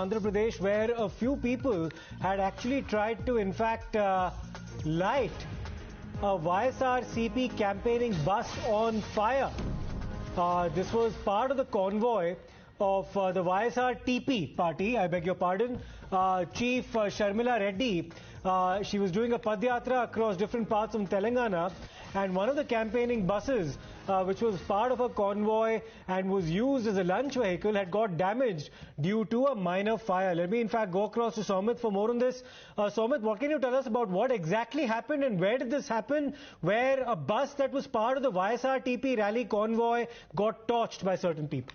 Andhra Pradesh, where a few people had actually tried to, in fact, light a YSRCP campaigning bus on fire. This was part of the convoy of the YSRTP party, I beg your pardon. Chief Sharmila Reddy, she was doing a Padyatra across different parts of Telangana, and one of the campaigning buses, which was part of a convoy and was used as a lunch vehicle, had got damaged due to a minor fire. Let me in fact go across to Somit for more on this. Somit, what can you tell us about what exactly happened and where did this happen, where a bus that was part of the YSRTP rally convoy got torched by certain people?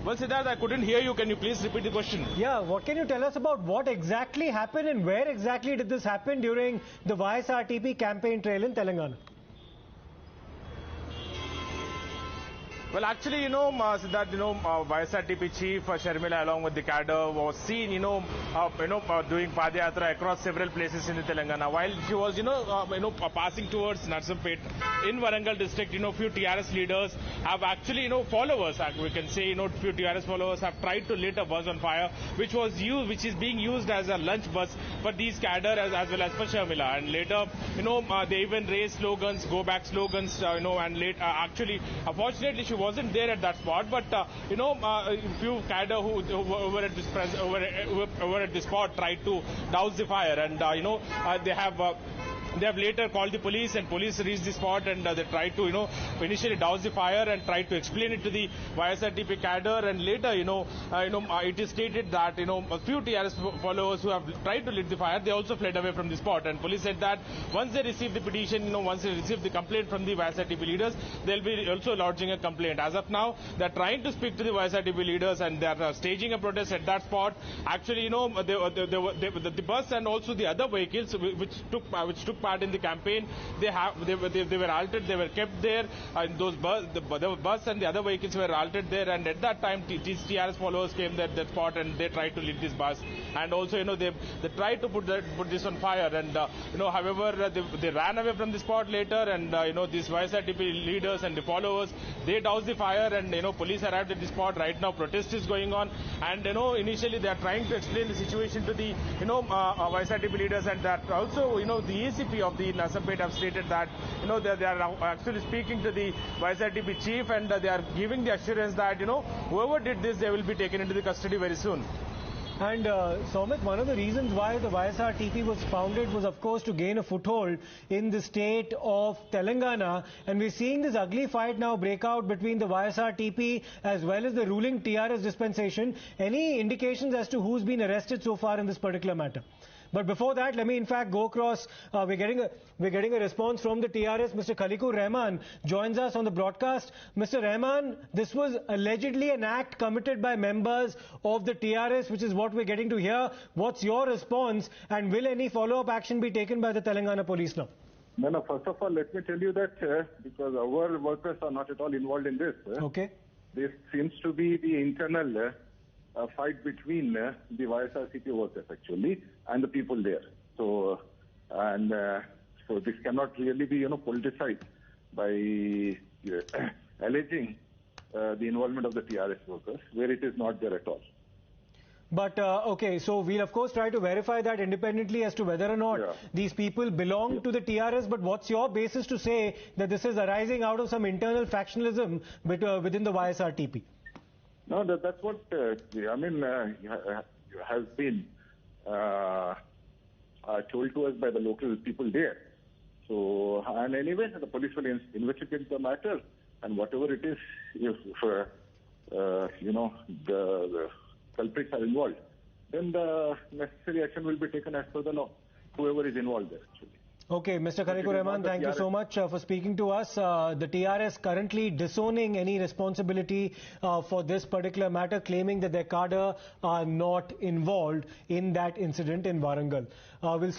Well, Siddharth, I couldn't hear you. Can you please repeat the question? Yeah, what can you tell us about what exactly happened and where exactly did this happen during the YSRTP campaign trail in Telangana? Well, actually, Siddharth, YSRTP chief Sharmila along with the cadre was seen, doing Padyatra across several places in the Telangana. While she was, passing towards Narsampet in Warangal district, few TRS leaders have actually, followers, we can say, few TRS followers have tried to lit a bus on fire, which is being used as a lunch bus for these cadre as well as for Sharmila. And later, they even raised slogans, go back slogans, and later, actually, unfortunately, she wasn't there at that spot, but few cadre who were at the spot tried to douse the fire, and they have later called the police, and police reached the spot, and they tried to initially douse the fire and tried to explain it to the YSRTP cadre, and later it is stated that a few TRS followers who have tried to lit the fire, they also fled away from the spot, and police said that once they receive the petition, once they receive the complaint from the YSRTP leaders, they'll be also lodging a complaint. As of now, they're trying to speak to the YSRTP leaders, and they're staging a protest at that spot. Actually, the bus and also the other vehicles which took part in the campaign, they were altered, they were kept there, and the bus and the other vehicles were altered there, and at that time these TRS followers came there at that spot and they tried to lit this bus, and also they tried to put this on fire, and however they ran away from the spot later, and these YSRTP leaders and the followers, they doused the fire, and police arrived at the spot. Right now protest is going on, and initially they are trying to explain the situation to the YSRTP leaders, and that also the ACP of the Narsampet have stated that they are actually speaking to the YSRTP chief, and they are giving the assurance that whoever did this, they will be taken into the custody very soon. And Somit, one of the reasons why the YSRTP was founded was, of course, to gain a foothold in the state of Telangana. And we're seeing this ugly fight now break out between the YSRTP as well as the ruling TRS dispensation. Any indications as to who's been arrested so far in this particular matter? But before that, let me in fact go across. We're getting a response from the TRS. Mr. Khaleequr Rahman joins us on the broadcast. Mr. Rahman, this was allegedly an act committed by members of the TRS, which is what we're getting to hear. What's your response, and will any follow-up action be taken by the Telangana police now? No, first of all, let me tell you that because our workers are not at all involved in this. Okay. This seems to be the internal fight between the YSRCP workers actually and the people there. So this cannot really be politicized by alleging the involvement of the TRS workers where it is not there at all. But okay, so we'll of course try to verify that independently as to whether or not these people belong to the TRS. But what's your basis to say that this is arising out of some internal factionalism within the YSRTP? No, that's what has been told to us by the local people there. So, and anyway, the police will investigate the matter, and whatever it is, if the culprits are involved, then the necessary action will be taken as per the law. Whoever is involved there, actually. Okay, Mr. Khaleequr Rahman, thank you so much for speaking to us. The TRS currently disowning any responsibility for this particular matter, claiming that their cadre are not involved in that incident in Warangal. We'll